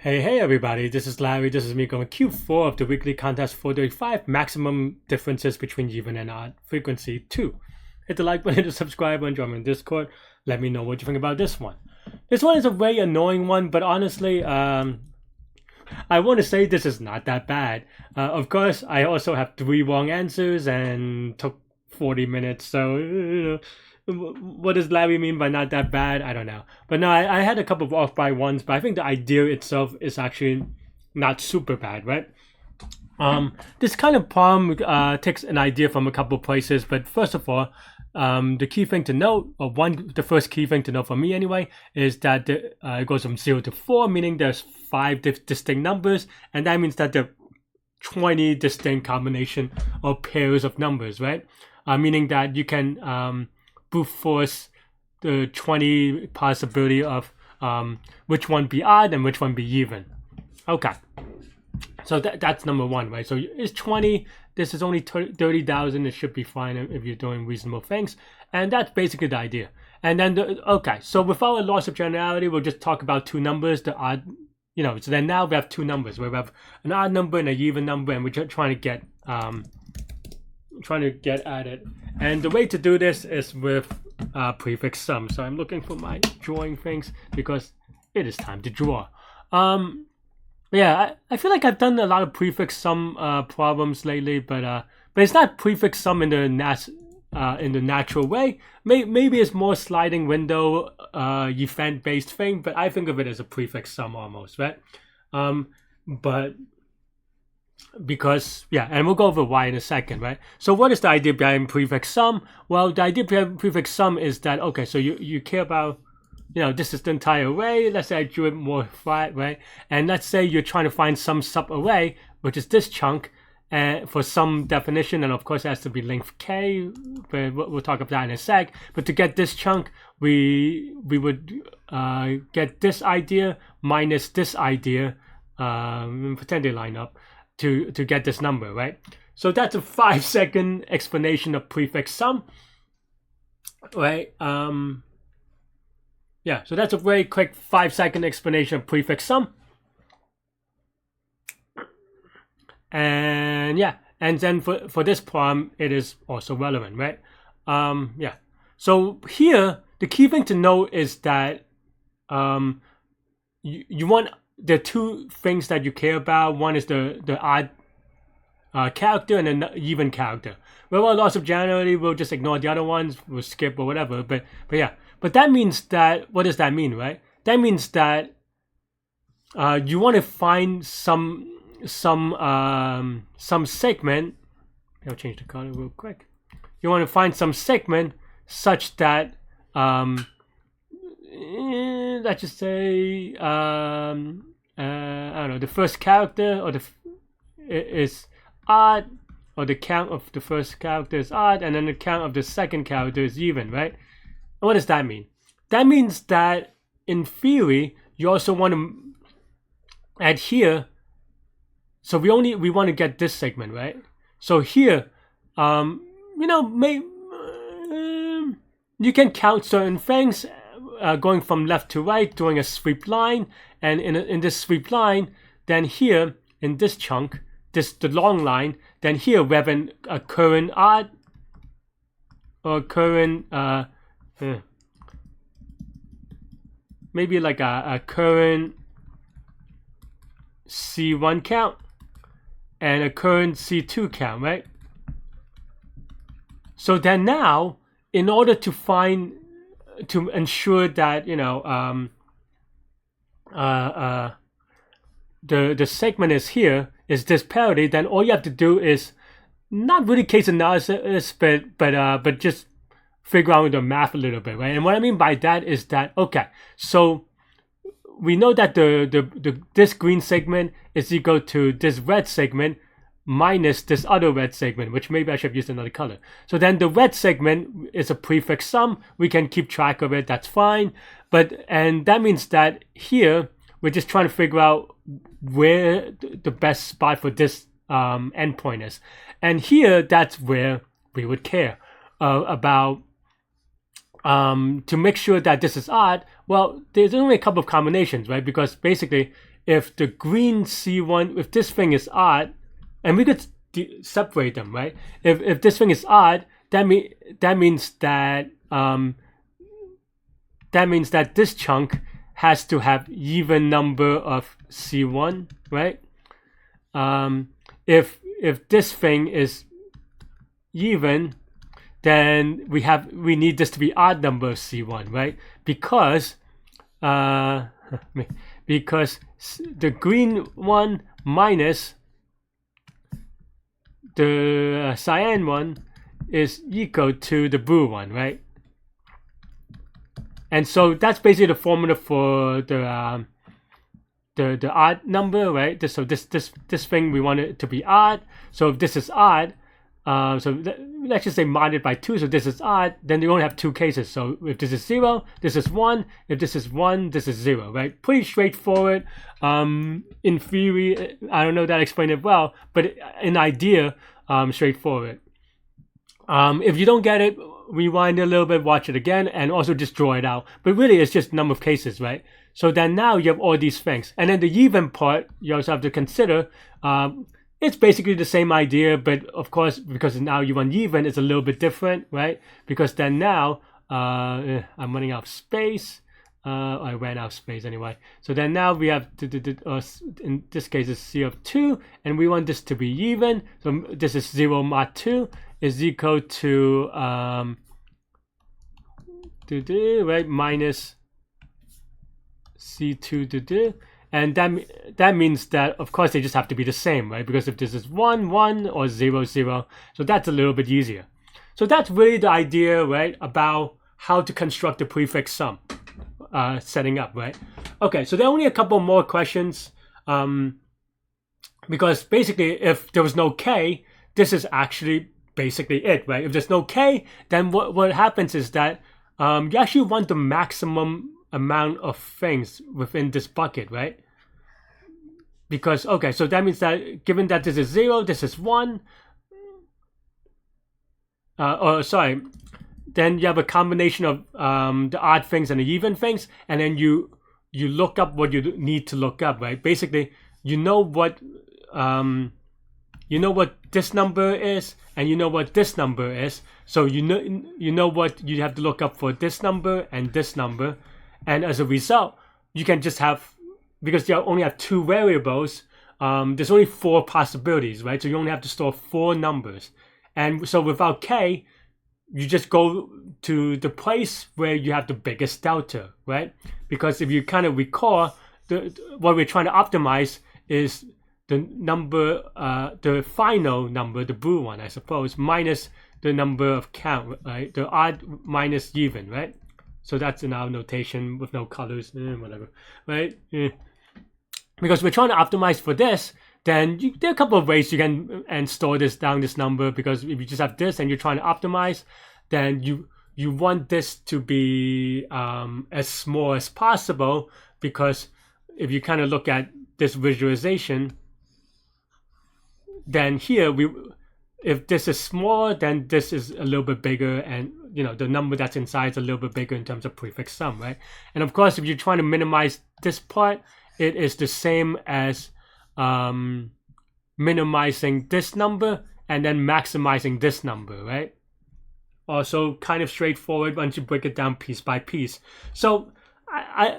Hey everybody, this is Larry. This is me going Q4 of the weekly contest for the 5 maximum differences between even and odd frequency 2. Hit the like button, hit the subscribe button, join me in Discord. Let me know what you think about this one. This one is a very annoying one, but honestly, I want to say this is not that bad. Of course, I also have 3 wrong answers and took 40 minutes, so what does Larry mean by not that bad? I don't know. But no, I had a couple of off by ones, but I think the idea itself is actually not super bad, right? This kind of problem takes an idea from a couple of places, but first of all, the key thing to note, the first key thing to know for me anyway, is that it goes from 0 to 4, meaning there's 5 distinct numbers, and that means that there are 20 distinct combination or pairs of numbers, right? Meaning that you can brute force the 20 possibility of which one be odd and which one be even. Okay, so that's number one, right? So it's 20. This is only 30,000. It should be fine if you're doing reasonable things, and that's basically the idea. And then okay, so without a loss of generality, we'll just talk about 2 numbers, the odd, so then now we have 2 numbers where we have an odd number and an even number, and we're trying to get at it. And the way to do this is with prefix sum. So I'm looking for my drawing things because it is time to draw. Yeah, I feel like I've done a lot of prefix sum problems lately, but it's not prefix sum in the natural way. Maybe it's more sliding window event based thing, but I think of it as a prefix sum almost, right? But because and we'll go over why in a second, right? So what is the idea behind prefix sum? Well, the idea behind prefix sum is that, okay, so you care about, this is the entire array. Let's say I drew it more flat, right? And let's say you're trying to find some sub array, which is this chunk, for some definition, and of course it has to be length k, but we'll talk about that in a sec. But to get this chunk, we would get this idea minus this idea, pretend they line up, to get this number, right? So that's a 5-second explanation of prefix sum, right? So that's a very quick 5-second explanation of prefix sum. And and then for this problem, it is also relevant, right? So here, the key thing to note is that you want the 2 things that you care about. One is the odd character and the even character. Well, loss of generality, we'll just ignore the other ones, we'll skip or whatever. But that means that, what does that mean, right? That means that you want to find some segment. I'll change the color real quick. You want to find some segment such that let's just say I don't know, the first character or is odd, or the count of the first character is odd, and then the count of the second character is even, right? And what does that mean? That means that in theory you also want to add here. So we want to get this segment, right? So here, you can count certain things going from left to right, doing a sweep line, and in this sweep line, then here in this chunk, the long line, then here we have a current odd or current maybe like a current C1 count and a current C2 count, right? So then now, in order to ensure that the segment is this parity, then all you have to do is not really case analysis, but just figure out the math a little bit, right? And what I mean by that is that, okay, so we know that this green segment is equal to this red segment minus this other red segment, which maybe I should have used another color. So then the red segment is a prefix sum. We can keep track of it. That's fine. And that means that here we're just trying to figure out where the best spot for this endpoint is. And here, that's where we would care about to make sure that this is odd. Well, there's only a couple of combinations, right? Because basically, if the green C1, if this thing is odd, and we could separate them, right? If this thing is odd, that means that this chunk has to have even number of C1, right? If this thing is even, then we need this to be odd number of C1, right? Because the green one minus the cyan one is equal to the blue one, right? And so that's basically the formula for the odd number, right? So this thing, we want it to be odd. So if this is odd, let's just say modded by 2, so this is odd, then you only have 2 cases. So if this is 0, this is 1. If this is 1, this is 0, right? Pretty straightforward. In theory, I don't know that I explained it well, but in idea, straightforward. If you don't get it, rewind a little bit, watch it again, and also just draw it out. But really, it's just number of cases, right? So then now you have all these things. And then the even part, you also have to consider, it's basically the same idea, but of course, because now you want even, it's a little bit different, right? Because then now, I'm running out of space. I ran out of space anyway. So then now we have, in this case, it's C of 2, and we want this to be even. So this is 0 mod 2 is equal to, right, minus C2, and that means that, of course, they just have to be the same, right? Because if this is 1, 1, or 0, 0, so that's a little bit easier. So that's really the idea, right, about how to construct the prefix sum, setting up, right? Okay, so there are only a couple more questions, because basically, if there was no k, this is actually basically it, right? If there's no k, then what happens is that you actually want the maximum amount of things within this bucket, right? Because, okay, so that means that given that this is 0, this is 1, then you have a combination of the odd things and the even things, and then you look up what you need to look up, right? Basically, you know what this number is, and you know what this number is, so you know what you have to look up for this number and this number. And as a result, you can just have, because you only have 2 variables, there's only 4 possibilities, right? So you only have to store 4 numbers. And so without k, you just go to the place where you have the biggest delta, right? Because if you kind of recall, what we're trying to optimize is the number, the final number, the blue one, I suppose, minus the number of count, right? The odd minus even, right? So that's in our notation with no colors, whatever, right? Because we're trying to optimize for this, then there are a couple of ways you can store this number, because if you just have this and you're trying to optimize, then you want this to be as small as possible, because if you kind of look at this visualization, then here if this is small, then this is a little bit bigger, and the number that's inside is a little bit bigger in terms of prefix sum, right? And of course, if you're trying to minimize this part, it is the same as minimizing this number and then maximizing this number, right? Also kind of straightforward once you break it down piece by piece. So I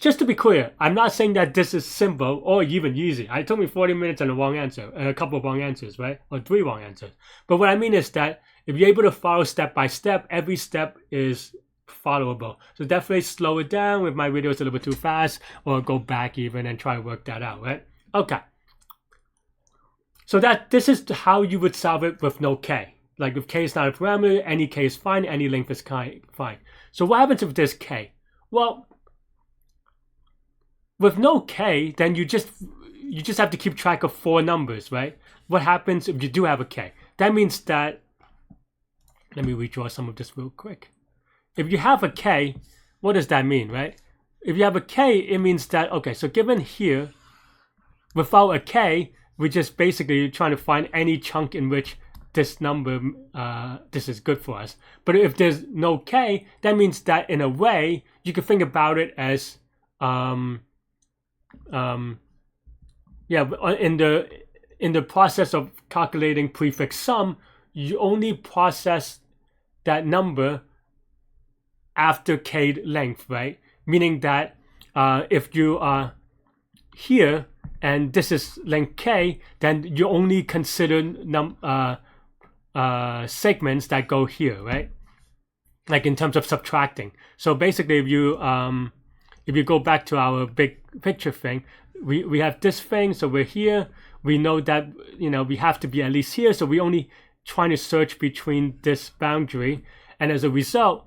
just to be clear, I'm not saying that this is simple or even easy. It took me 40 minutes and a couple of wrong answers, right? Or 3 wrong answers. But what I mean is that if you're able to follow step by step, every step is followable. So definitely slow it down if my video is a little bit too fast, or go back even and try to work that out, right? Okay. So this is how you would solve it with no k. Like if k is not a parameter, any k is fine, any length is fine. So what happens if there's k? Well, with no k, then you just have to keep track of 4 numbers, right? What happens if you do have a k? That means that, let me redraw some of this real quick. If you have a k, what does that mean, right? If you have a k, it means that, okay, so given here, without a k, we're just basically trying to find any chunk in which this number, this is good for us. But if there's no k, that means that in a way, you can think about it as yeah, in the process of calculating prefix sum, you only process that number after k length, right? Meaning that if you are here and this is length k, then you only consider segments that go here, right? Like in terms of subtracting. So basically, if you go back to our big picture thing, we have this thing, so we're here. We know that we have to be at least here, so we only trying to search between this boundary, and as a result,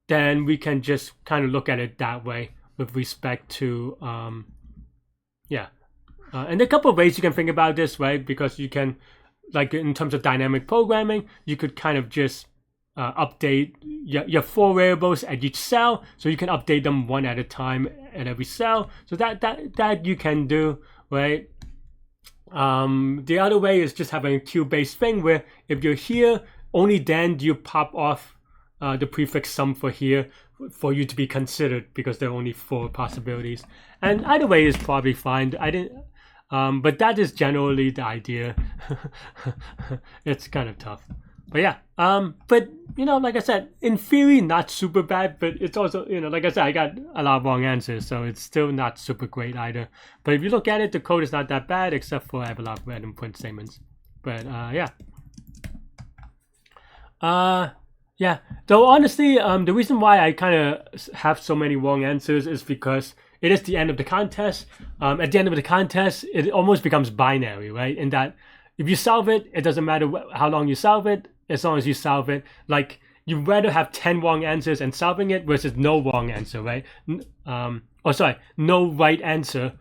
then we can just kind of look at it that way with respect to and a couple of ways you can think about this, right? Because you can, like in terms of dynamic programming, you could kind of just update your 4 variables at each cell, so you can update them one at a time at every cell. So that you can do, right? The other way is just having a queue-based thing where if you're here, only then do you pop off the prefix sum for here for you to be considered, because there are only 4 possibilities. And either way is probably fine. But that is generally the idea. It's kind of tough. But yeah, but like I said, in theory, not super bad, but it's also, like I said, I got a lot of wrong answers, so it's still not super great either. But if you look at it, the code is not that bad, except for I have a lot of random print statements. But yeah. Yeah, though honestly, the reason why I kind of have so many wrong answers is because it is the end of the contest. At the end of the contest, it almost becomes binary, right? In that if you solve it, it doesn't matter how long you solve it, as long as you solve it. Like, you'd rather have 10 wrong answers and solving it versus no wrong answer, right? No right answer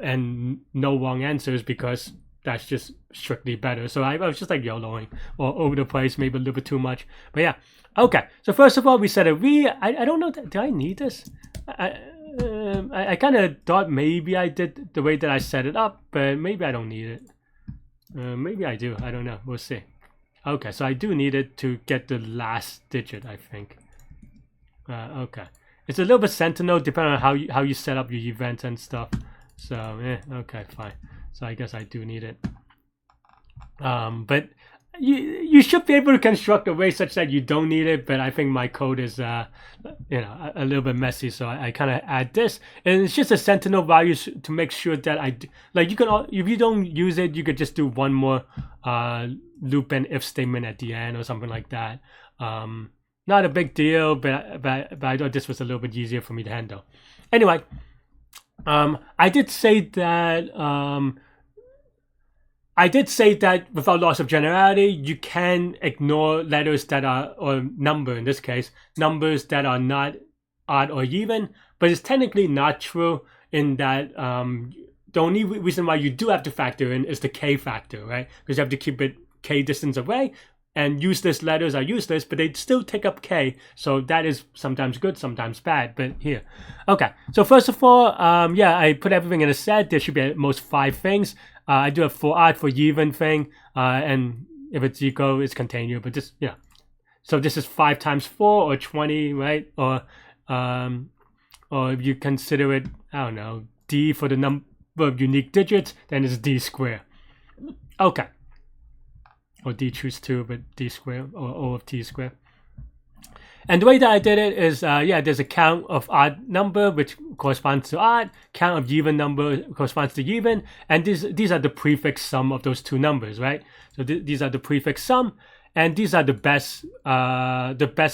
and no wrong answers, because that's just strictly better. So I was just like YOLOing or over the place, maybe a little bit too much. But yeah, okay. So first of all, we set a V. I don't know, do I need this? I kind of thought maybe I did the way that I set it up, but maybe I don't need it. Maybe I do. I don't know. We'll see. Okay, so I do need it to get the last digit, I think. Okay. It's a little bit sentinel depending on how you set up your events and stuff. So, okay, fine. So I guess I do need it. But you should be able to construct a way such that you don't need it, but I think my code is a little bit messy, so I kind of add this, and it's just a sentinel value to make sure that you can, if you don't use it, you could just do one more loop and if statement at the end or something like that. Not a big deal, but I thought this was a little bit easier for me to handle. Anyway, I did say that without loss of generality, you can ignore letters that are, or number in this case, numbers that are not odd or even, but it's technically not true in that the only reason why you do have to factor in is the k factor, right? Because you have to keep it k distance away, and useless letters are useless, but they still take up k, so that is sometimes good, sometimes bad. But here, okay, so first of all, I put everything in a set. There should be at most 5 things. I do have for odd, for even thing, and if it's equal, it's continuous, but just, so this is 5 times 4 or 20, right? Or if you consider it, I don't know, d for the number of unique digits, then it's d squared. Okay. Or d choose 2, but d squared, or O of t squared. And the way that I did it is, there's a count of odd number, which corresponds to odd, count of even number corresponds to even, and these are the prefix sum of those 2 numbers, right? So these are the prefix sum, and these are the best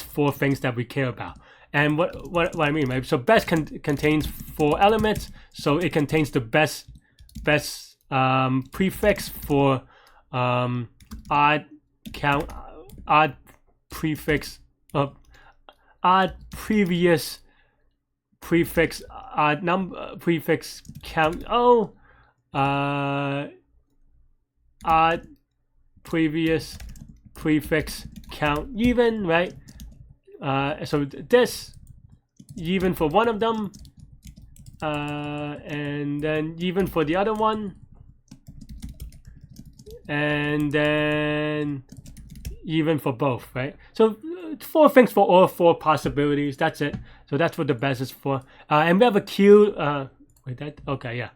4 things that we care about. And what I mean, right? So best contains 4 elements, so it contains the best prefix for odd count, odd prefix of odd previous prefix, odd number prefix count, odd previous prefix count even, right? So this even for one of them, and then even for the other one, and then even for both, right? So 4 things for all 4 possibilities. That's it. So that's what the best is for. And we have a queue. Wait, that okay, yeah.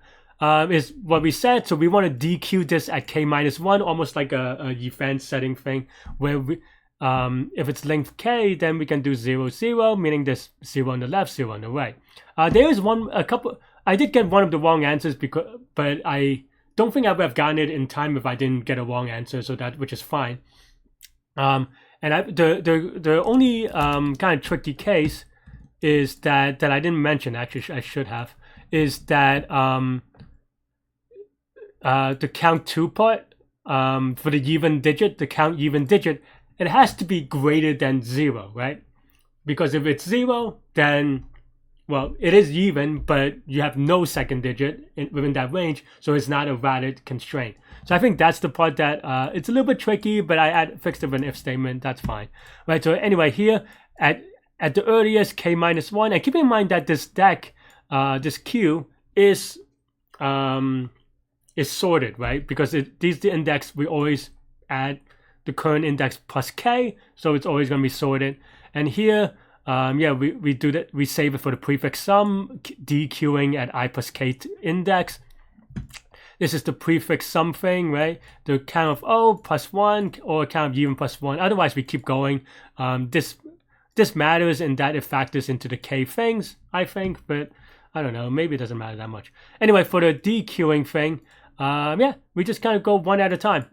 Is what we said. So we want to dequeue this at k-1, almost like a event setting thing, where we, if it's length k, then we can do 0, 0, meaning there's 0 on the left, 0 on the right. There is a couple. I did get one of the wrong answers but I don't think I would have gotten it in time if I didn't get a wrong answer. So which is fine. And the only kind of tricky case is that I didn't mention. Actually, I should have. Is that the count 2 part for the even digit, the count even digit, it has to be greater than 0, right? Because if it's 0, then, well, it is even, but you have no second digit within that range, so it's not a valid constraint. So I think that's the part that it's a little bit tricky, but I fixed it with an if statement. That's fine, right? So anyway, here at the earliest k-1, and keep in mind that this deck, this queue is sorted, right? Because these the index, we always add the current index plus k, so it's always going to be sorted. And here, yeah, we do that. We save it for the prefix sum, dequeuing at I plus k index. This is the prefix sum thing, right? The count of O plus 1 or count of even plus 1. Otherwise, we keep going. This matters in that it factors into the k things, I think, but I don't know. Maybe it doesn't matter that much. Anyway, for the dequeuing thing, yeah, we just kind of go one at a time.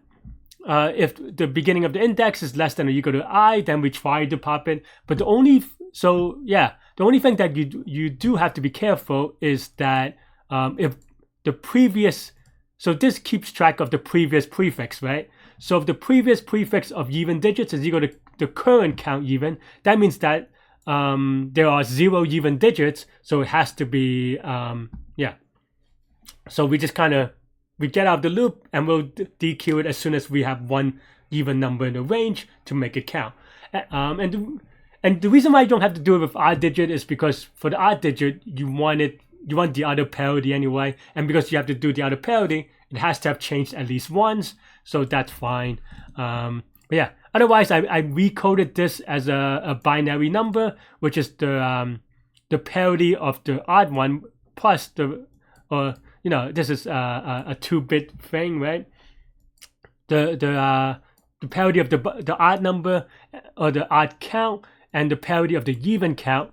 If the beginning of the index is less than or equal to I, then we try to pop it. But the only thing that you do have to be careful is that if the previous, so this keeps track of the previous prefix, right? So if the previous prefix of even digits is equal to the current count even, that means that there are 0 even digits, so it has to be yeah. So we just kind of get out of the loop, and we'll dequeue it as soon as we have one even number in the range to make it count. And the reason why you don't have to do it with odd digit is because for the odd digit you want the other parity anyway, and because you have to do the other parity, it has to have changed at least once, so that's fine. But yeah, otherwise I recoded this as a binary number, which is the parity of the odd one plus the you know, this is a 2-bit thing, right? The parity of the odd number or the odd count and the parity of the even count,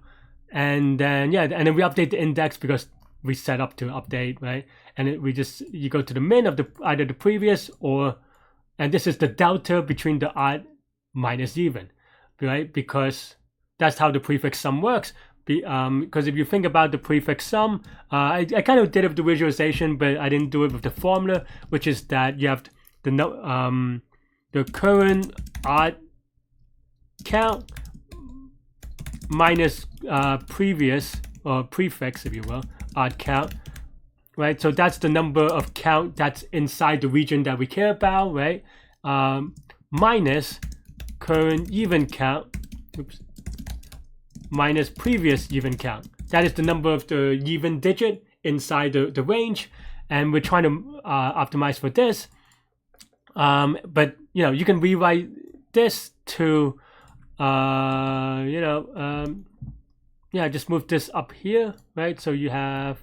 and then yeah, and then we update the index because we set up to update, right? And you go to the min of either the previous or, and this is the delta between the odd minus even, right? Because that's how the prefix sum works. Because if you think about the prefix sum, I kind of did it with the visualization, but I didn't do it with the formula, which is that you have the current odd count minus previous or prefix, if you will, odd count, right? So that's the number of count that's inside the region that we care about, right? Minus current even count, minus previous even count. That is the number of the even digit inside the range, and we're trying to optimize for this. But you know, you can rewrite this to yeah, just move this up here, right? So you have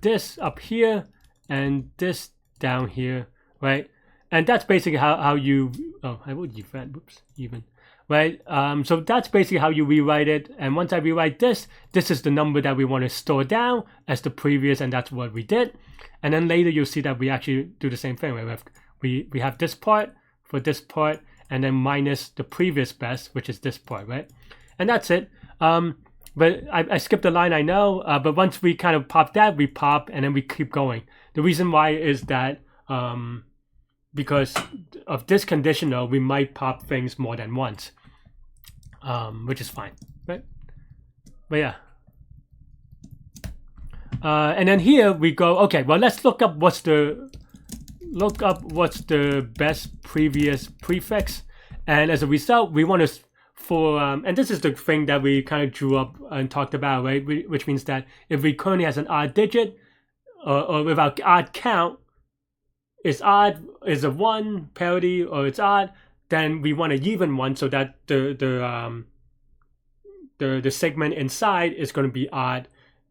this up here and this down here, right? And that's basically how you even. Right, so that's basically how you rewrite it. And once I rewrite this is the number that we want to store down as the previous, and that's what we did. And then later you'll see that we actually do the same thing, right? We have this part for this part, and then minus the previous best, which is this part, right? And that's it. But I skipped a line, I know, but once we kind of pop that, we pop, and then we keep going. The reason why is that because of this condition, though, we might pop things more than once, which is fine, right? But yeah. And then here we go, okay, well, let's look up what's the best previous prefix. And as a result, we want to, and this is the thing that we kind of drew up and talked about, right? Which means that if we currently has an odd digit, or with our odd count, is odd, is a 1 parity, or it's odd, then we want an even one, so that the segment inside is going to be odd,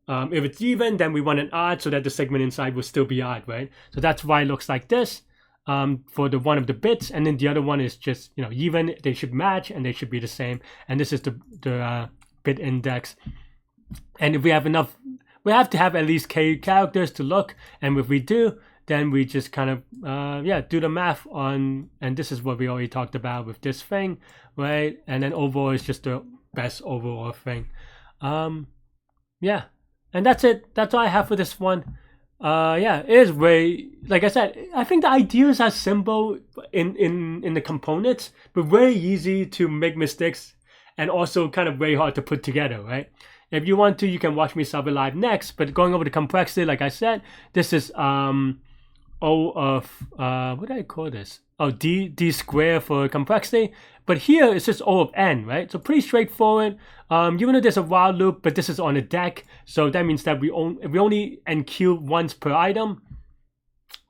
If it's even, then we want an odd so that the segment inside will still be odd, right? So that's why it looks like this for the one of the bits, and then the other one is just, you know, even. They should match and they should be the same. And this is the bit index. And if we have enough, we have to have at least k characters to look. And if we do, then we just kind of do the math on. And this is what we already talked about with this thing, right? And then overall is just the best overall thing. Yeah. And that's it. That's all I have for this one. It is very, like I said, I think the ideas are simple in the components, but very easy to make mistakes and also kind of very hard to put together, right? If you want to, you can watch me solve it live next. But going over the complexity, like I said, this is O of, what do I call this? Oh, D squared for complexity. But here it's just O of N, right? So pretty straightforward. Even though there's a while loop, but this is on a deck. So that means that we only NQ once per item.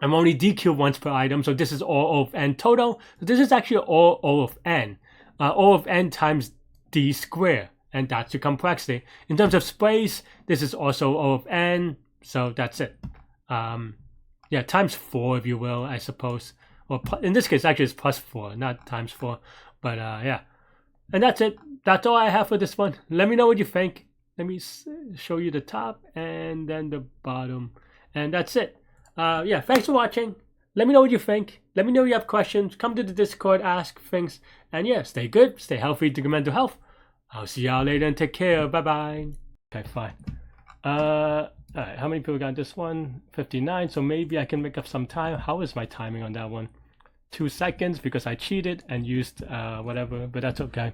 And we only DQ once per item. So this is all O of N total. So this is actually all O of N. O of N times D squared. And that's your complexity. In terms of space, this is also O of N. So that's it. Times 4, if you will, I suppose. Or in this case, actually, it's plus 4, not times 4. But yeah. And that's it. That's all I have for this one. Let me know what you think. Let me show you the top and then the bottom. And that's it. Thanks for watching. Let me know what you think. Let me know if you have questions. Come to the Discord, ask things. And yeah, stay good, stay healthy, to your mental health. I'll see y'all later and take care. Bye-bye. Okay, fine. Alright, how many people got this one? 59, so maybe I can make up some time. How is my timing on that one? 2 seconds because I cheated and used whatever, but that's okay.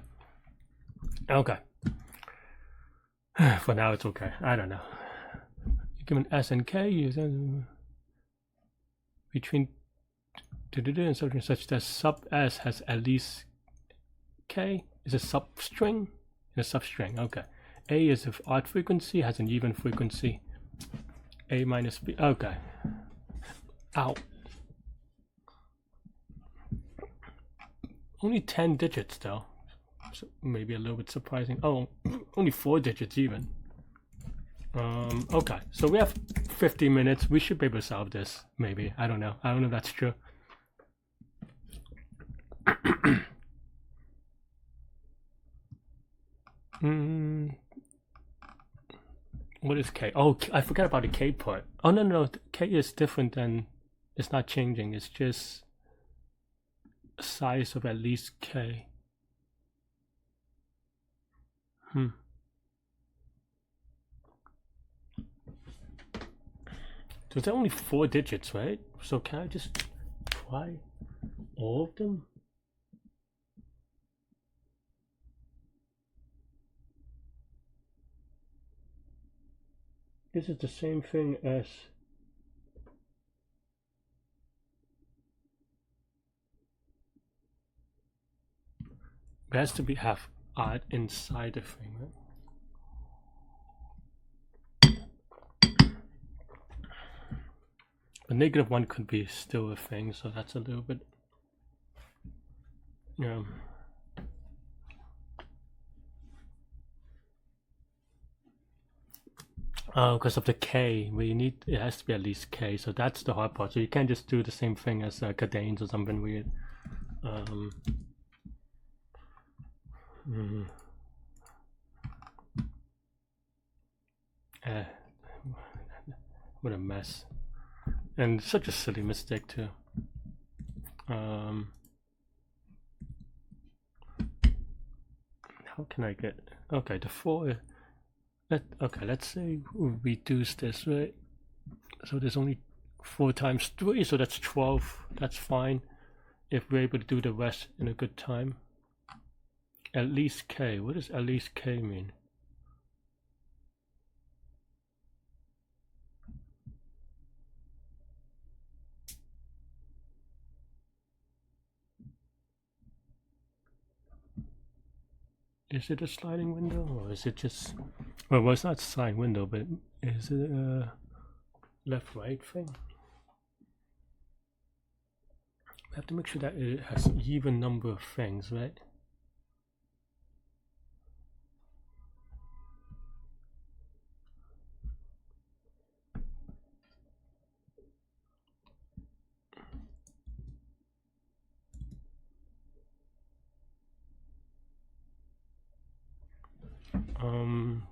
Okay. For now, it's okay. I don't know. Given S and K, use between and something such that sub S has at least K. Is a substring? A substring, okay. A is of odd frequency, has an even frequency. A minus B, okay. Ow. Only 10 digits though. So maybe a little bit surprising. Oh, only 4 digits even. Okay, so we have 50 minutes. We should be able to solve this, maybe. I don't know. I don't know if that's true. What is K? Oh, I forgot about the K part. Oh, no. K is different than, it's not changing. It's just a size of at least K. So there are only 4 digits, right? So can I just try all of them? This is the same thing as it has to be have odd inside the thing, right? A -1 could be still a thing, so that's a little bit because of the K, it has to be at least K, so that's the hard part. So you can't just do the same thing as Cadanes or something weird. What a mess. And such a silly mistake too. How can I get, okay, the 4, okay, let's say we reduce this, right? So there's only 4 times 3, so that's 12. That's fine if we're able to do the rest in a good time. At least K, what does at least K mean? Is it a sliding window, or is it just, well, it's not a sliding window, but is it a left-right thing? We have to make sure that it has an even number of things, right?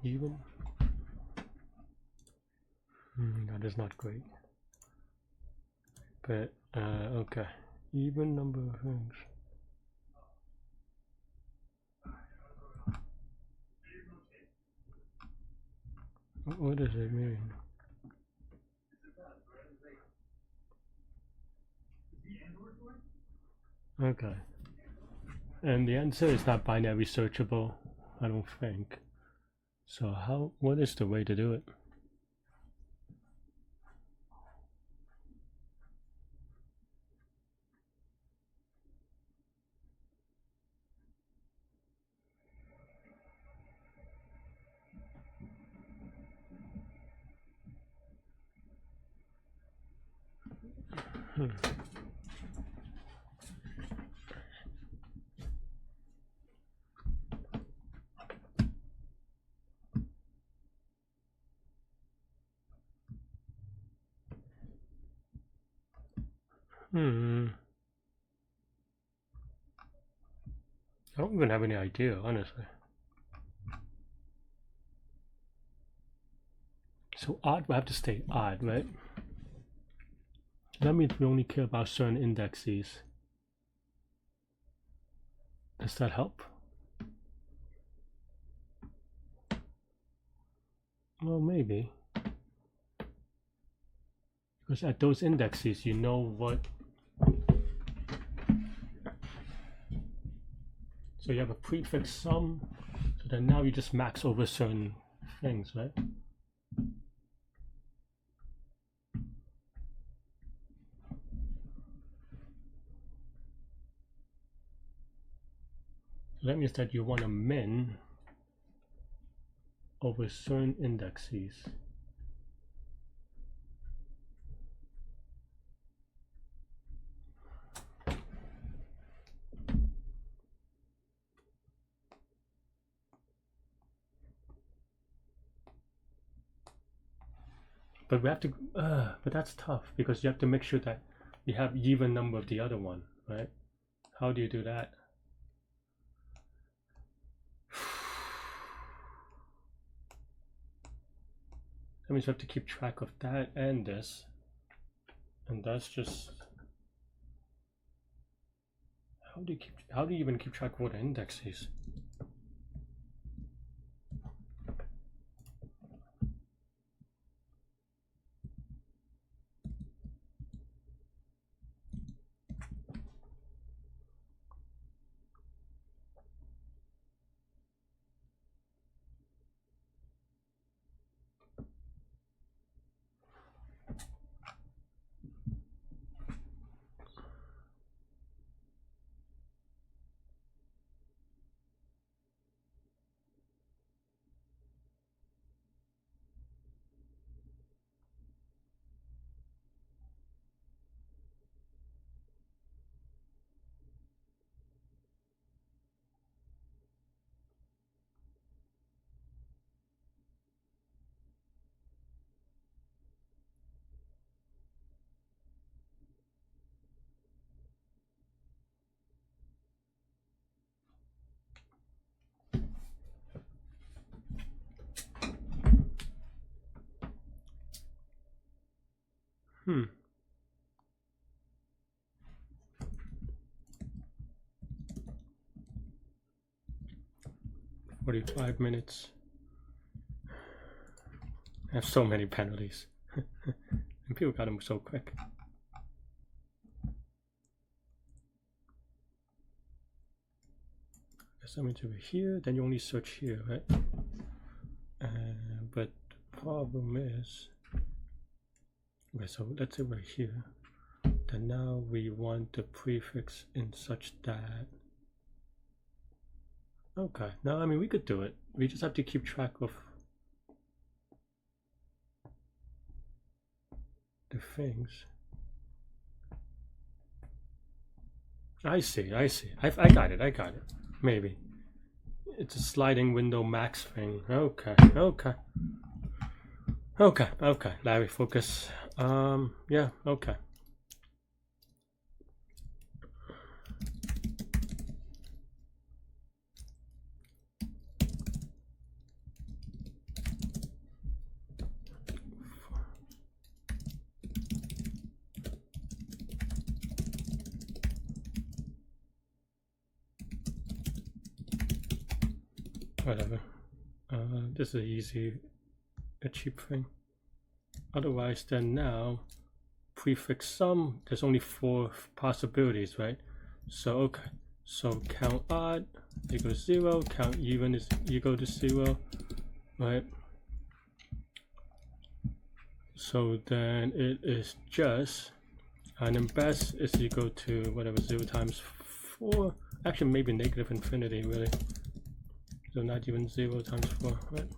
even. That is not great. But okay, even number of things. What does it mean? Okay. And the answer is not binary searchable, I don't think. So what is the way to do it? I don't even have any idea, honestly. So odd will have to stay odd, right? That means we only care about certain indexes. Does that help? Well, maybe. Because at those indexes, you know what. So you have a prefix sum, so then now you just max over certain things, right? So that means that you want to min over certain indexes. But we have to, but that's tough because you have to make sure that you have even number of the other one, right? How do you do that? That means you have to keep track of that and this, and that's just, how do you even keep track of what the index is? Hmm. 45 minutes. I have so many penalties. And people got them so quick. Guess I'm over here, then you only search here, right? But the problem is, okay, so let's say we're here. Then now we want the prefix in such that. Okay, no, I mean, we could do it. We just have to keep track of the things. I see. I got it. Maybe. It's a sliding window max thing. Okay. Larry, focus. Yeah, okay. whatever. This is easy, a cheap thing. Otherwise, then now prefix sum. There's only 4 possibilities, right? So okay. So count odd is equal to 0. Count even is equal to 0, right? So then it is just, and then best is equal to whatever 0 times 4. Actually, maybe negative infinity, really. So not even 0 times 4, right?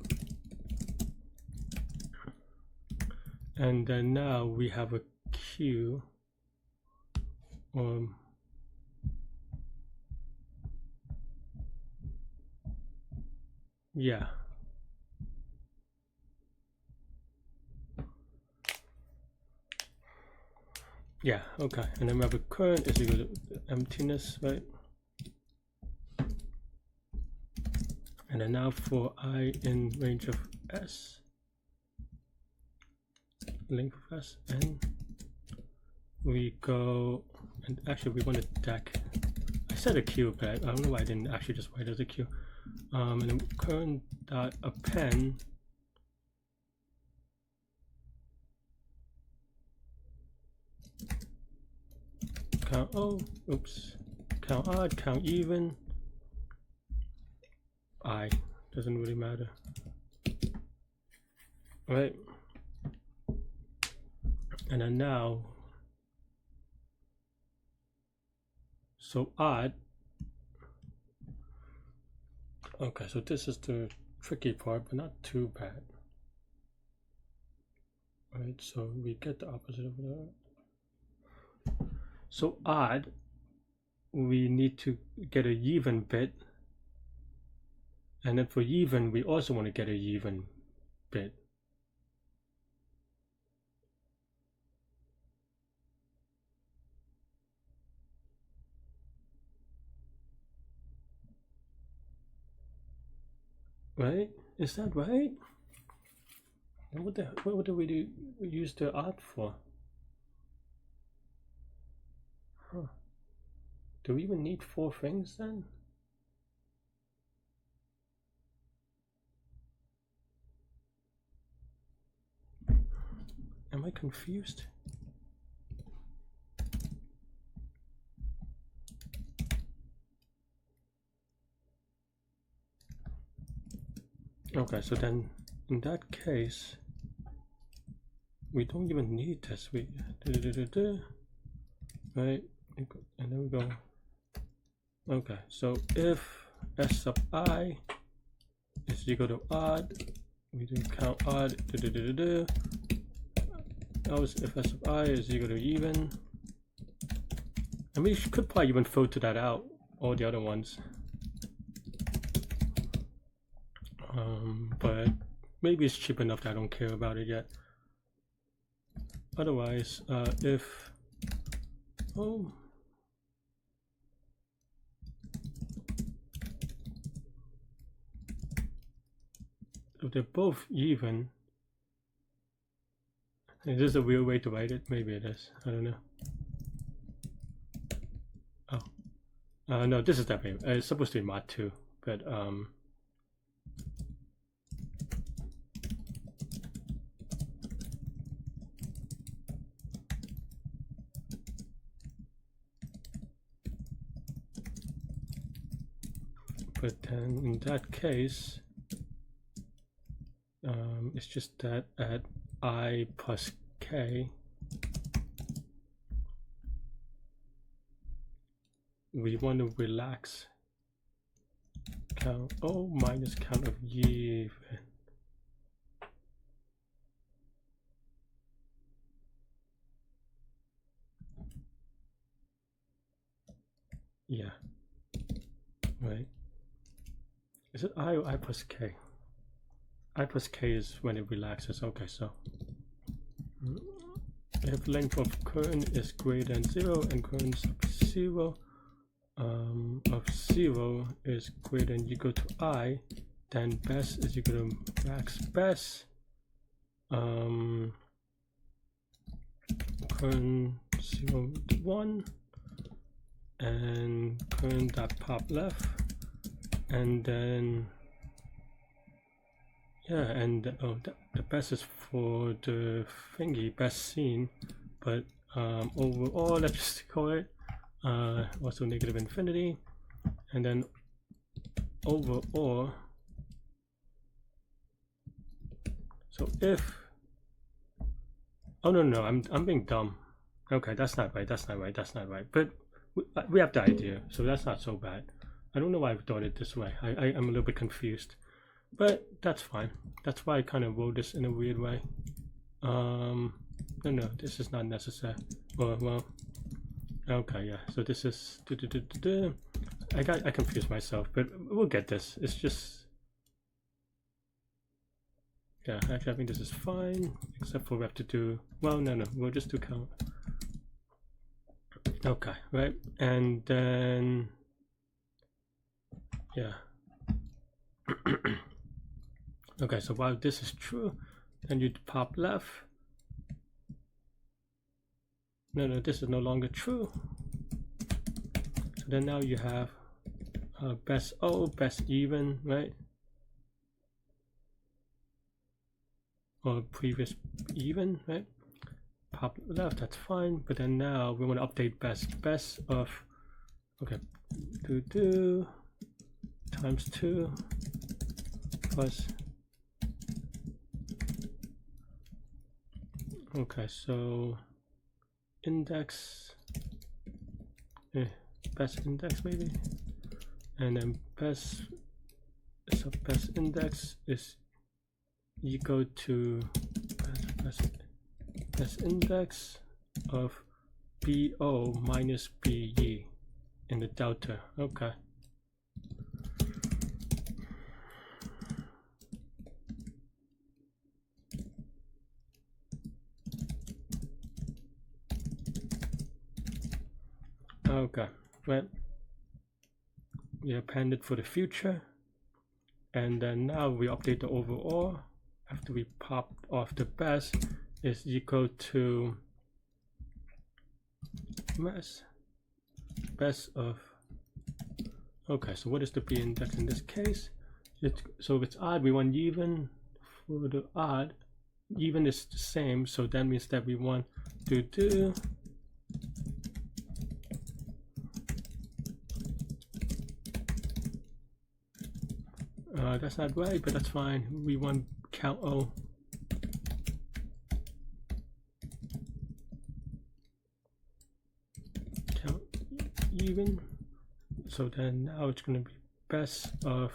And then now we have a Q, yeah. Yeah, okay. And then we have a current is equal to emptiness, right? And then now for I in range of S, length of S, and we go, and actually we want a deck. I said a Q, but I don't know why I didn't actually just write it as a Q. And then current dot append count, count odd, count even, I, doesn't really matter, right? And then now, so odd, okay, so this is the tricky part, but not too bad, right? So we get the opposite of that. So odd, we need to get an even bit, and then for even, we also want to get an even bit. Right? Is that right? And what do we use the odd for? Huh. Do we even need 4 things then? Am I confused? Okay, so then in that case, we don't even need this. We right, and then we go. Okay, so if S sub I is equal to odd, we do count odd. Else if S sub I is equal to even, and we could probably even filter that out, all the other ones. But maybe it's cheap enough that I don't care about it yet. Otherwise, if if they're both even, is this a real way to write it? Maybe it is. I don't know. Oh, no, this is definitely it's supposed to be mod 2, but then in that case, it's just that at I plus k, we want to relax count minus count of even. Yeah, right. Is it I or I plus k? I plus k is when it relaxes. Okay, so if length of current is greater than 0 and current sub 0 of 0 is greater than equal to I, then best is equal to max best. Current 0 to 1 and current dot pop left, and then Yeah, and oh, the best is for the thingy, best scene, but overall, let's just call it also negative infinity, and then overall. So if, oh no, I'm being dumb. Okay, that's not right. That's not right. That's not right. But we have the idea, so that's not so bad. I don't know why I thought it this way. I'm a little bit confused, but that's fine. That's why I kind of wrote this in a weird way. No, this is not necessary. Well, okay, yeah. So this is I confused myself, but we'll get this. It's just, yeah. Actually, I think this is fine, except for we have to do. Well, no, we'll just do count. Okay, right, and then yeah. Okay, so while this is true, then you'd pop left. No, this is no longer true. So then now you have best O, best even, right? Or previous even, right? Pop left, that's fine. But then now we want to update best of, okay, do times 2 plus. Okay, so index, best index maybe, and then best index is equal to best index of BO minus BE in the delta. Okay. Okay, well, we append it for the future, and then now we update the overall after we popped off the best is equal to best of. Okay, so what is the B index in this case? So if it's odd, we want even. For the odd, even is the same, so that means that we want to do that's not right, but that's fine. We want count O. Count even. So then now it's going to be best of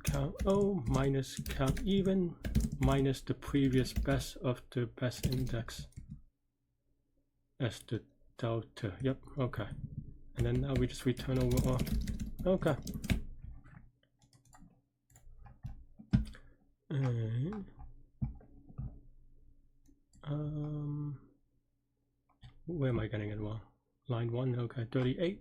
count O minus count even minus the previous best of the best index as the delta. Yep, okay. And then now we just return overall. Okay. And, where am I getting it wrong? Line 1, okay, 38.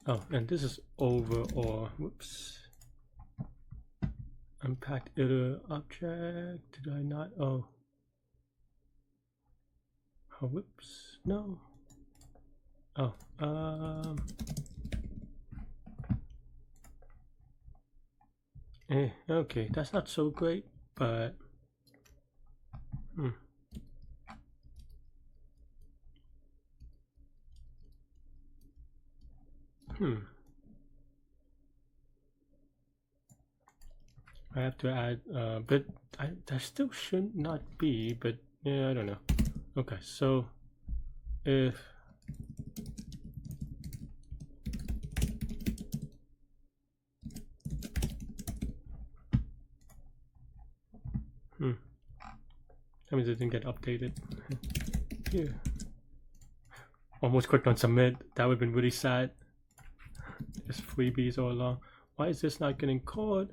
Oh, and this is overall. Whoops. Unpacked iterator object. Did I not? Oh. Oh, whoops, no. Oh, okay, that's not so great, but I have to add, but that still should not be, but yeah, I don't know. Okay, so if that means it didn't get updated. Here. Almost clicked on submit. That would have been really sad. Just freebies all along. Why is this not getting called?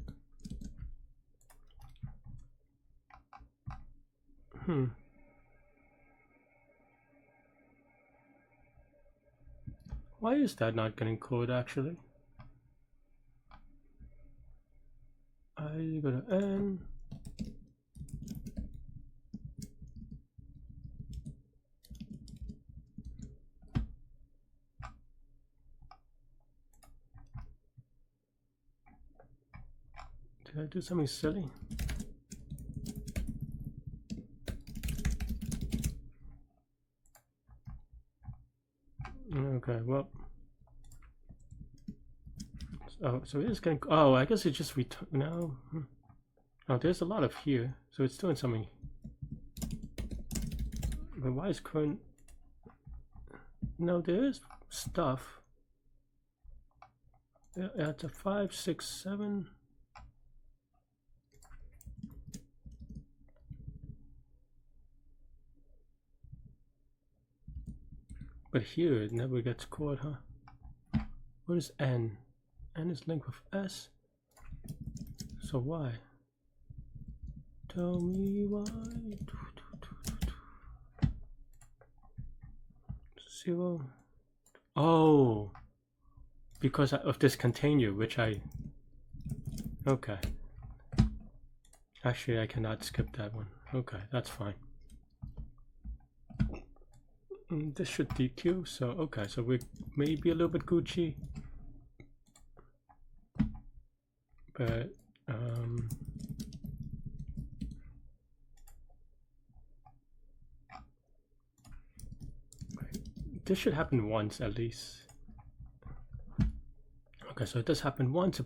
Why is that not getting called actually? I go to N. Did I do something silly? Okay, well. Oh, so it is going. Oh, I guess it just return now. Oh, there's a lot of here, so it's doing something. But why is current? No, there is stuff. Yeah, it's a 5, 6, 7. But here it never gets caught, huh? What is N? N is linked with S. So why? Tell me why. 0. Oh, because of this container, which I. Okay. Actually, I cannot skip that one. Okay, that's fine. This should DQ, so okay, so we may be a little bit Gucci, but this should happen once at least. Okay, so it does happen once. It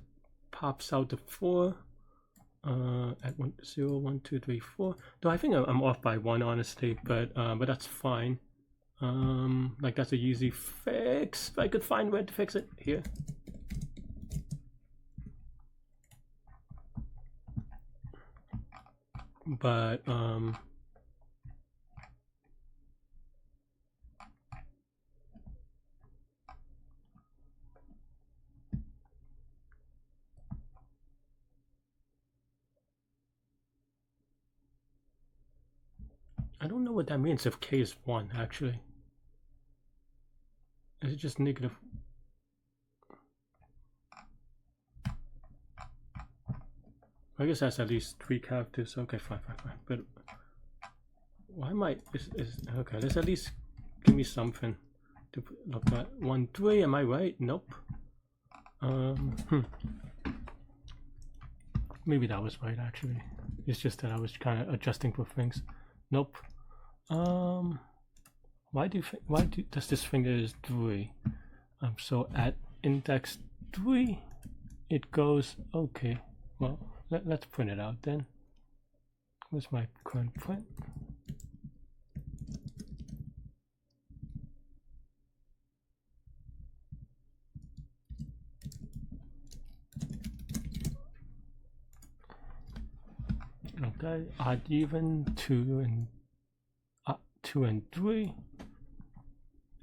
pops out the 4 at 1, 0, 1, 2, 3, 4. Though I think I'm off by 1, honestly, but that's fine. Like that's a easy fix. If I could find where to fix it here. But I don't know what that means if k is 1 actually. Is it just negative? I guess that's at least 3 characters. Okay, fine. But why am I? Okay? Let's at least give me something to look at. 1, 3. Am I right? Nope. Maybe that was right actually. It's just that I was kind of adjusting for things. Nope. Why does this finger is 3? So at index 3 it goes okay. Well, let's print it out then. Where's my current print? Okay, odd even 2 and 3.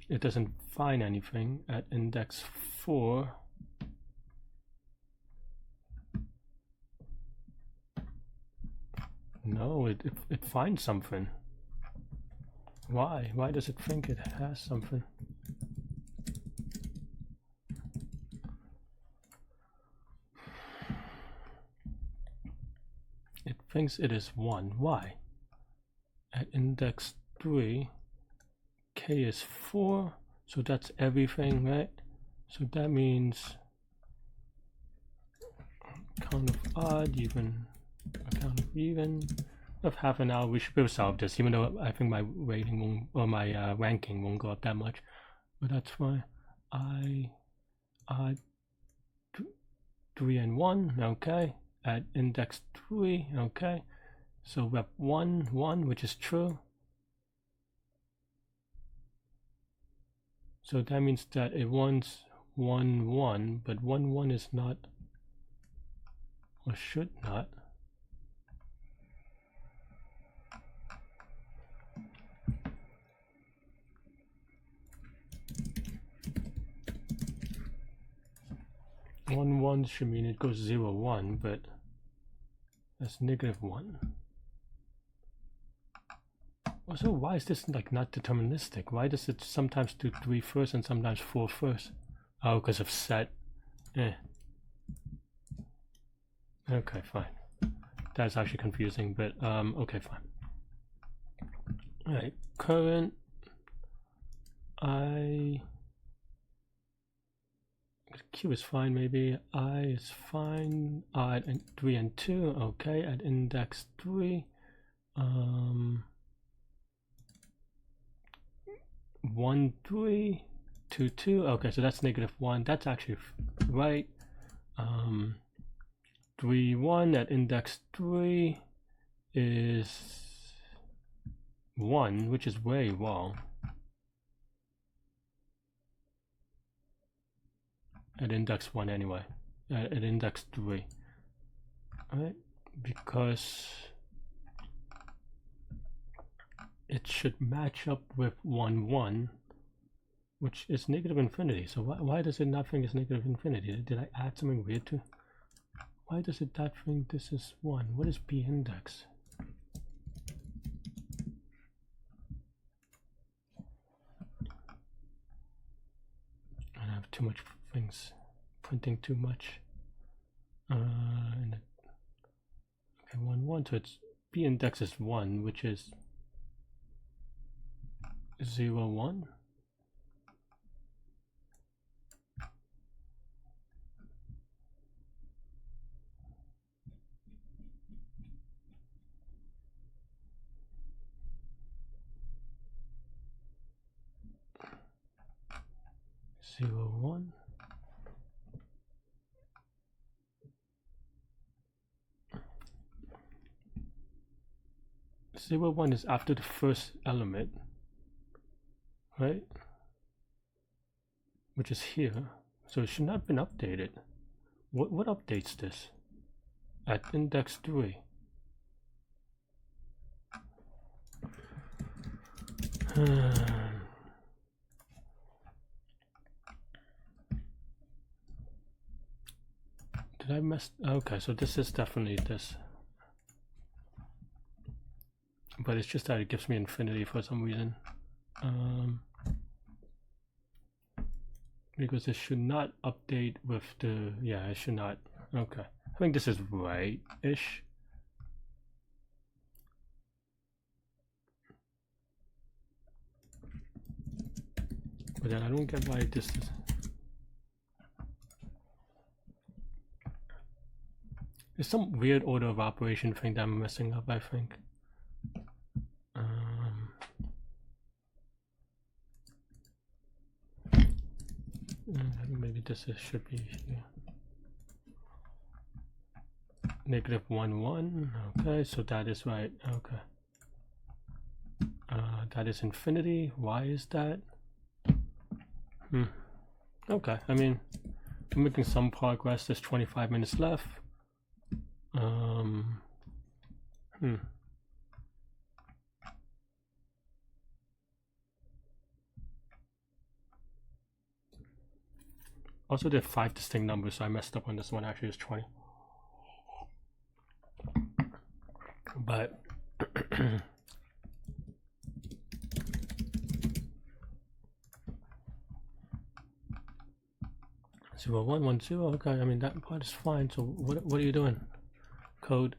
It doesn't find anything at index 4. No, it finds something. Why? Why does it think it has something? It thinks it is 1. Why? At index 3, k is 4, so that's everything, right? So that means count of odd, even, count of even. Of half an hour, we should be able to solve this, even though I think my rating won't, or my ranking won't go up that much. But that's why I 3 and 1, okay. At index 3, okay. So rep 1, 1, which is true. So that means that it wants 1, 1, but 1, 1 is not, or should not. One 1 should mean it goes 0, 1, but that's negative 1. Also, why is this like not deterministic? Why does it sometimes do 3 first and sometimes 4 first? Oh, because of set. Okay, fine. That's actually confusing, but okay, fine. Alright, current Q is fine, maybe I is fine. At 3 and 2, okay. At index 3, 1 3 2 2. Okay, so that's -1. That's actually right. 3 1 at index 3 is 1, which is way wrong. At index 1 anyway, at index 3, alright, because it should match up with 1 1, which is -infinity. So why does it not think it's -infinity? Did I add something weird to? Why does it not think this is 1? What is p index? I have too much things, printing too much. Okay, 1 1. So it's p index is 1, which is 0 1. Zero 1. Zero 1 is after the first element, right? Which is here, so it should not have been updated. What updates this? At index 3. Did I mess? Okay, so this is definitely this. But it's just that it gives me infinity for some reason. Because it should not update with the, yeah, it should not. Okay, I think this is right-ish. But then I don't get why this is. There's some weird order of operation thing that I'm messing up, I think. Maybe this should be here. -1 1. Okay, so that is right. Okay. That is infinity. Why is that? Okay, I mean, I'm making some progress. There's 25 minutes left. Also, there are 5 distinct numbers, so I messed up on this one. Actually, it's 20. But 0 1 1 0. Okay, I mean that part is fine. So what are you doing? Code.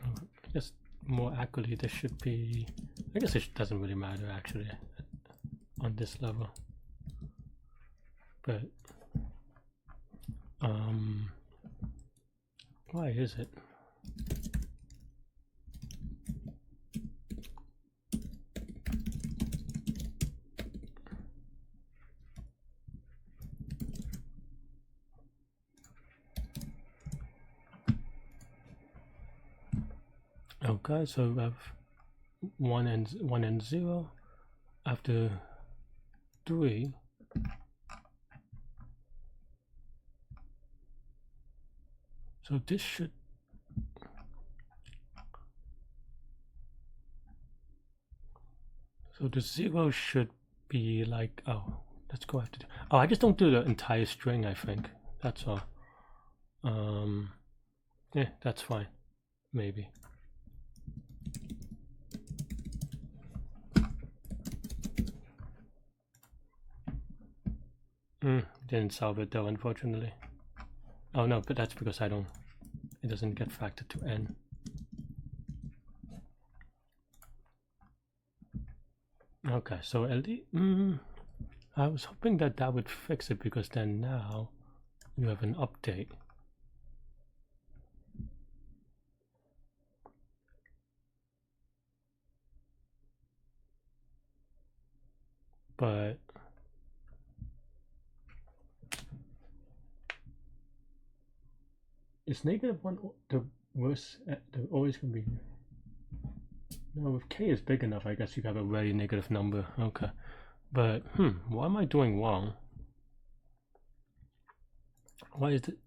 I guess more accurately, this should be. I guess it doesn't really matter actually on this level. But why is it? Okay, so we have 1 and 0 after 3. So this should. So the 0 should be like, oh, let's go after. Oh, I just don't do the entire string, I think. That's all. Yeah, that's fine. Maybe. Didn't solve it though, unfortunately. Oh no, but that's because I don't. It doesn't get factored to n. Okay, so LD. I was hoping that that would fix it, because then now you have an update. But is -1 the worst? The always gonna be. No, if k is big enough, I guess you have a very negative number. Okay, but what am I doing wrong? Why is it?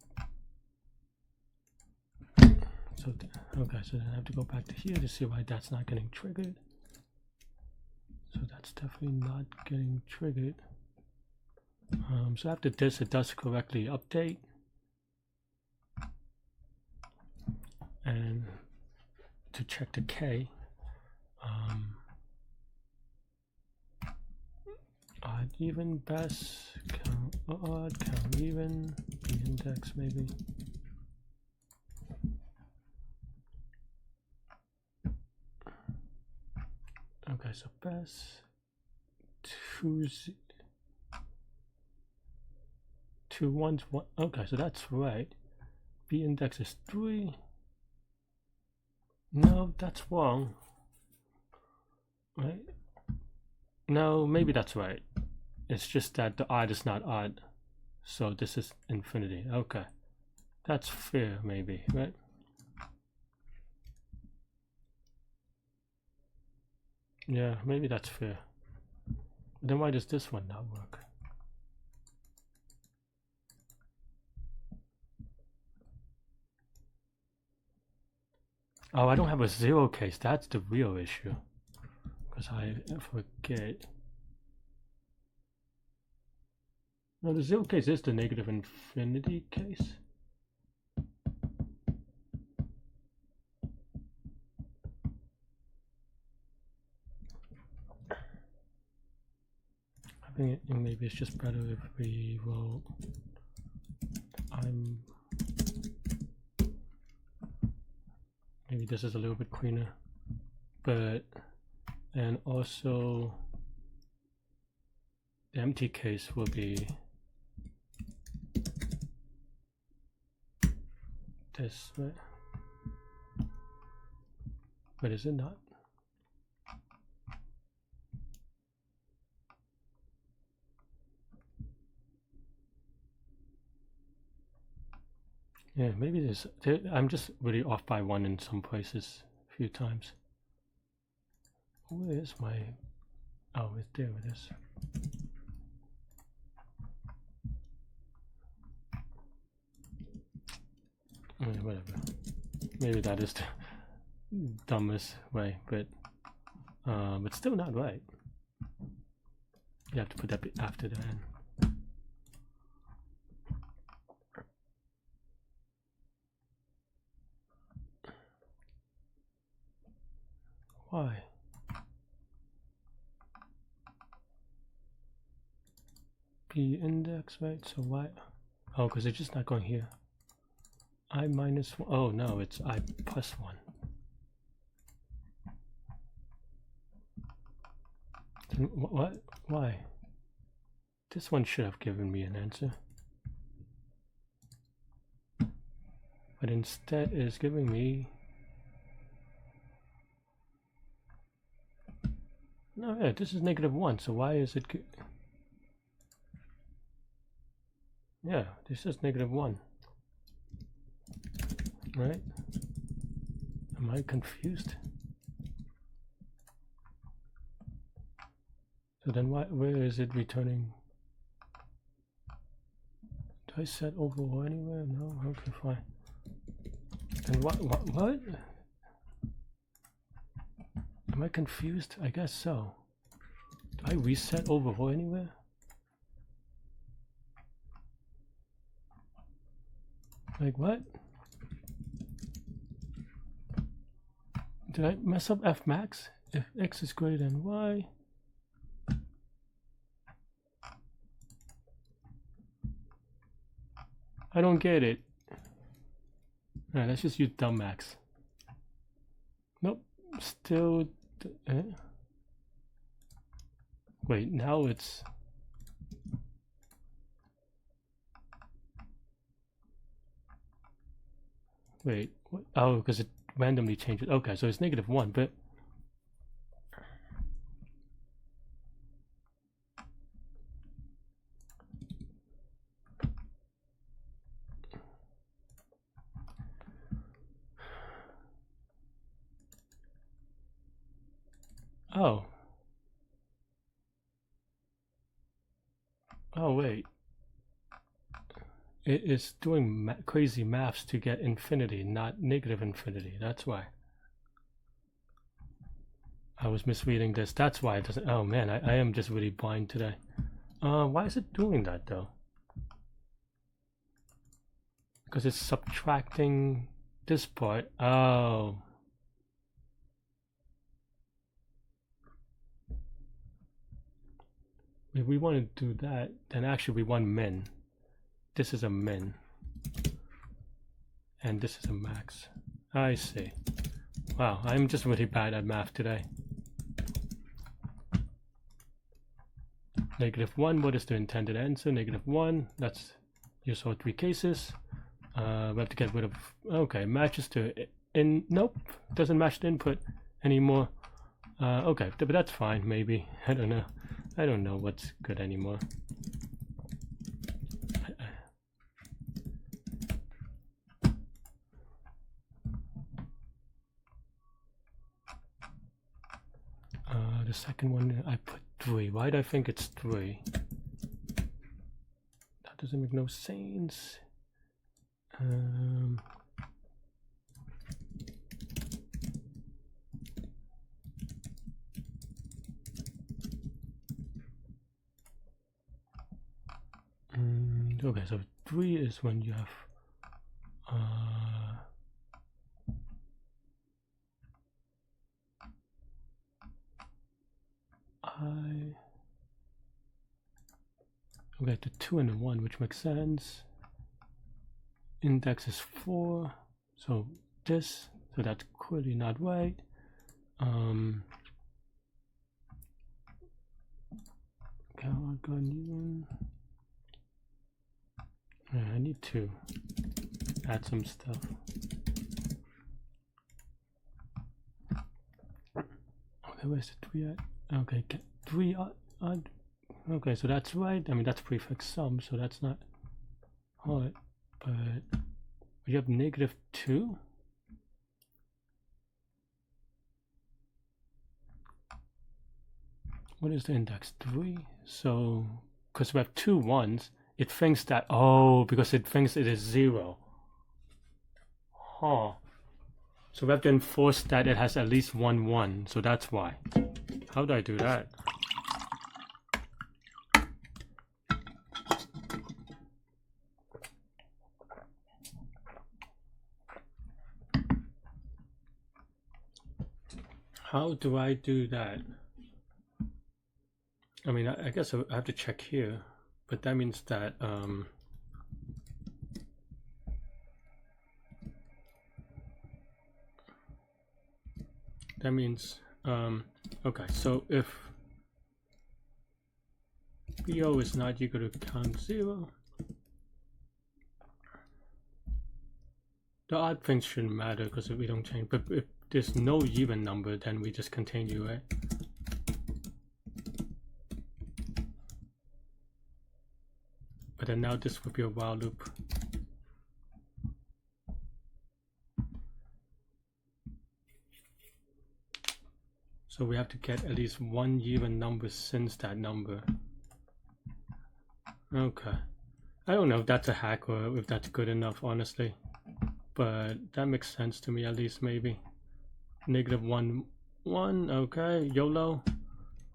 So okay, so then I have to go back to here to see why that's not getting triggered. So that's definitely not getting triggered. So after this, it does correctly update. And to check the k, odd, even, best, count odd, count even, b index maybe. Okay, so best 2 1s 1. Okay, so that's right. B index is 3. No, that's wrong. Right? No, maybe that's right. It's just that the odd is not odd. So this is infinity. Okay. That's fair, maybe, right? Yeah, maybe that's fair. Then why does this one not work? Oh, I don't have a 0 case. That's the real issue. Because I forget. No, the 0 case is the negative infinity case. I think maybe it's just better if we will. Maybe this is a little bit cleaner, but and also the empty case will be this, right? But is it not? Yeah, maybe this. I'm just really off by 1 in some places a few times. Where is my? Oh, it's there. It is. Whatever. Maybe that is the dumbest way, but still not right. You have to put that after the n. Why? B index, right? So why? Oh, because it's just not going here. I minus 1. Oh no, it's I plus 1. Then what? Why? This one should have given me an answer. But instead is giving me. No, yeah, this is -1, so why is it? Yeah, this is -1. Right? Am I confused? So then where is it returning? Do I set overall anywhere? No? Okay, fine. And what? Am I confused? I guess so. Do I reset overall anywhere? Like what? Did I mess up f max? If x is greater than y? I don't get it. Alright, let's just use dumb max. Nope, still. Wait, now it's. Wait, what? Oh, because it randomly changes. Okay, so it's -1, but oh, oh wait, it is doing crazy maths to get infinity, not negative infinity. That's why. I was misreading this. That's why it doesn't. Oh man, I am just really blind today. Why is it doing that though? Because it's subtracting this part. Oh. If we want to do that, then actually we want min. This is a min. And this is a max. I see. Wow, I'm just really bad at math today. -1, what is the intended answer? -1, that's you saw 3 cases. We have to get rid of, okay, matches to nope, doesn't match the input anymore. Okay, but that's fine, maybe. I don't know. I don't know what's good anymore. The second one, I put 3. Why do I think it's 3? That doesn't make no sense. Okay, so 3 is when you have okay, the 2 and the 1, which makes sense. Index is 4, so this, so that's clearly not right. I need to add some stuff. Okay, where's the 3 at? Okay, get 3 on. Okay, so that's right. I mean, that's prefix sum, so that's not hard. But you have -2. What is the index? 3. So, because we have 2 1s, it thinks that, oh, because it thinks it is 0. Huh. So we have to enforce that it has at least 1 1. So that's why. How do I do that? How do I do that? I mean, I guess I have to check here, but that means that okay, so if BO is not equal to count 0, the odd things shouldn't matter because we don't change, but if there's no even number, then we just continue, right? But then now this would be a while loop. So we have to get at least 1 even number since that number. Okay. I don't know if that's a hack or if that's good enough, honestly. But that makes sense to me, at least, maybe. -1 1, okay, YOLO.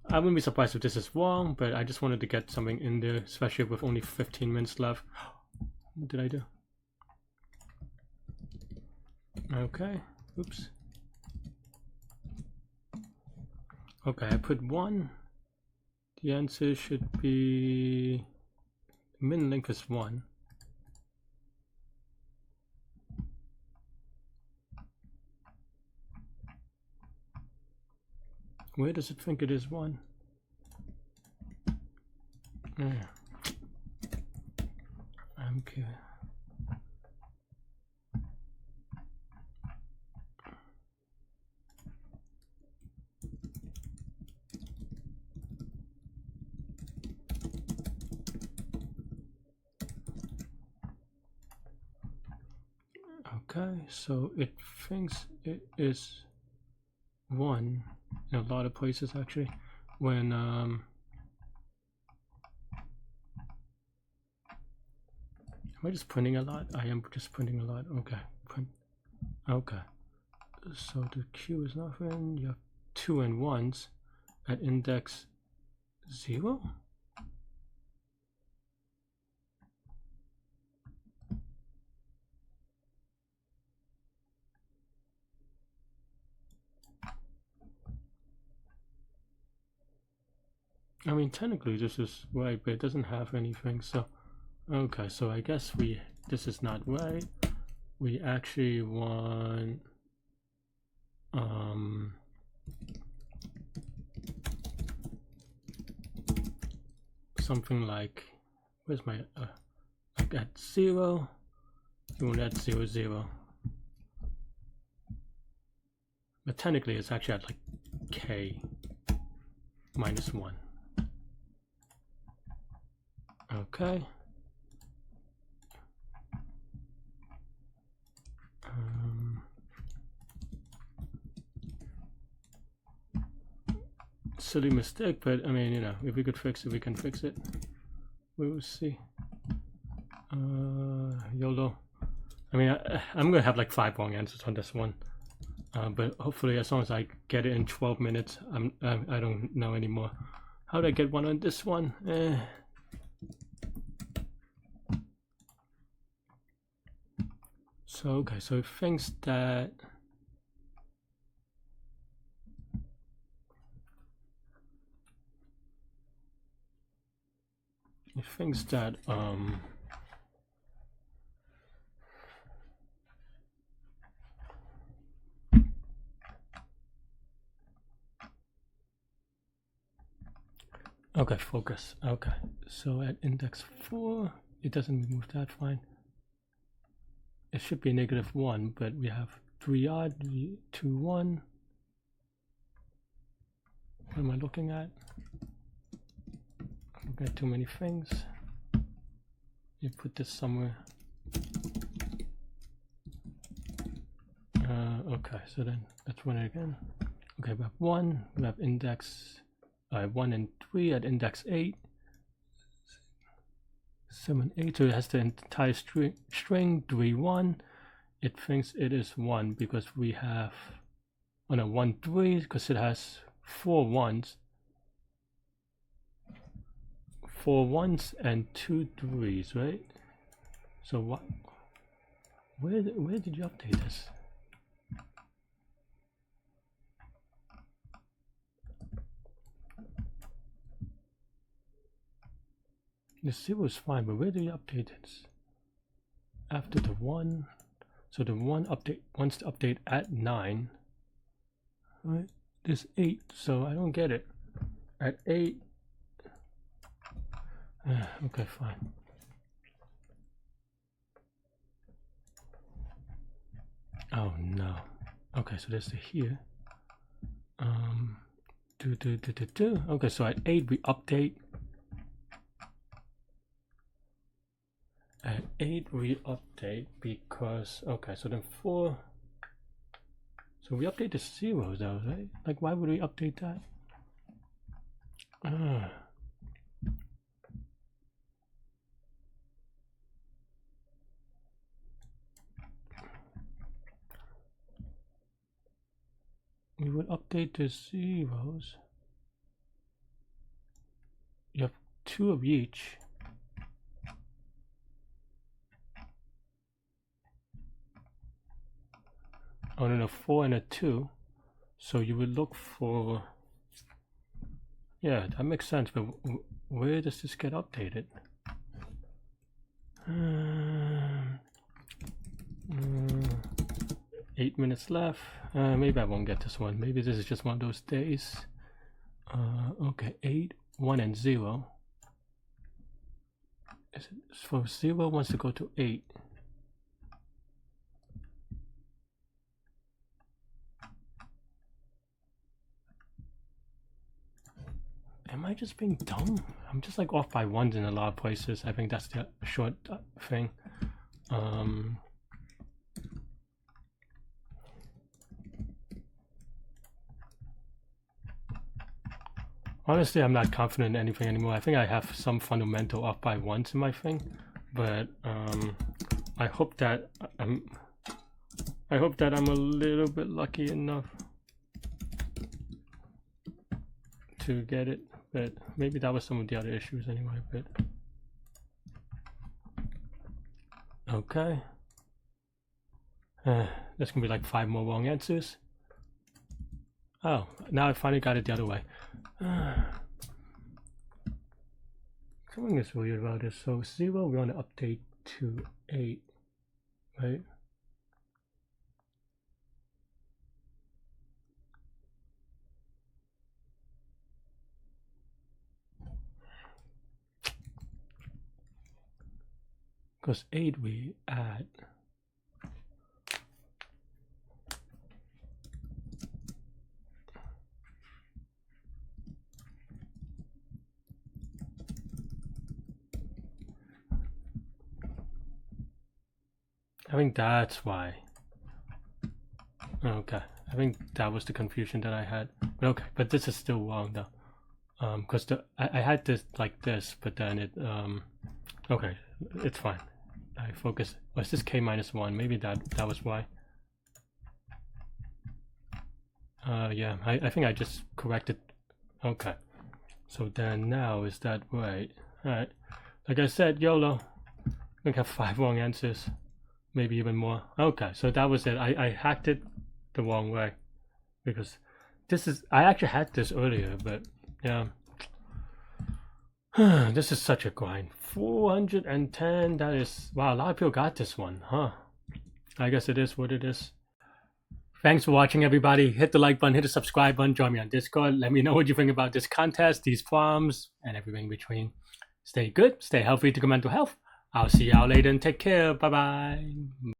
I wouldn't be surprised if this is wrong, but I just wanted to get something in there, especially with only 15 minutes left. What did I do? Okay, oops. Okay, I put 1. The answer should be, min length is 1. Where does it think it is 1? Yeah. I'm curious. Okay, so it thinks it is 1 in a lot of places actually. When am I just printing a lot? I am just printing a lot. Okay, print. Okay, so the Q is nothing. You have 2 and 1s at index 0. I mean, technically this is right, but it doesn't have anything. So, okay, so I guess this is not right. We actually want something like, where's my like at 0. You want at 0, 0. But technically it's actually at like k minus 1. Okay. Silly mistake, but I mean, you know, if we could fix it, we can fix it. We will see. YOLO. I mean, I'm gonna have like 5 wrong answers on this one, but hopefully, as long as I get it in 12 minutes, I don't know anymore. How did I get one on this one? So okay, so it thinks that okay, focus. Okay, so at index 4, it doesn't remove that, fine. It should be -1, but we have 3 odd, 2, 1. What am I looking at? I'm looking at too many things. You put this somewhere. Okay, so then let's run it again. Okay, we have 1. We have index 1 and 3 at index 8. 7, 8. So it has the entire string 3, 1. It thinks it is 1 because we have 1, 3 because it has 4 1s. 4 1s and 2 3s, right? So what? Where did you update this? The 0 is fine, but where do you update it? After the 1, so the 1 update wants to update at 9. Right? This 8, so I don't get it. At 8. Okay, fine. Oh no. Okay, so there's the here. Okay, so at 8 we update. At 8 we update because, okay, so then 4. So we update the 0s though, right? Like, why would we update that? We would update the 0s. You have 2 of each. Oh no, 4 and a 2. So you would look for, yeah, that makes sense, but where does this get updated? 8 minutes left. Maybe I won't get this one. Maybe this is just one of those days. Okay, 8, 1 and 0. Is it for 0 wants to go to 8? Am I just being dumb? I'm just like off by 1s in a lot of places. I think that's the short thing. Honestly, I'm not confident in anything anymore. I think I have some fundamental off by once in my thing, but I hope that I'm a little bit lucky enough to get it, but maybe that was some of the other issues anyway. But okay, there's gonna be like 5 more wrong answers. Oh, now I finally got it the other way. Something is weird about this. So 0 we want to update to 8, right? Because 8 we add. I think that's why. Okay, I think that was the confusion that I had. But okay, but this is still wrong though. Because I had this like this, but then it okay, it's fine. I focus. Was this k minus 1? Maybe that was why. Yeah, I think I just corrected. Okay, so then now is that right? All right, like I said, YOLO. We have 5 wrong answers, maybe even more. Okay, so that was it. I hacked it the wrong way because this is, I actually had this earlier, but yeah. This is such a grind. 410, that is, wow, a lot of people got this one, huh? I guess it is what it is. Thanks for watching, everybody. Hit the like button, hit the subscribe button, join me on Discord. Let me know what you think about this contest, these problems, and everything in between. Stay good, stay healthy to your mental health. I'll see y'all later and take care. Bye-bye.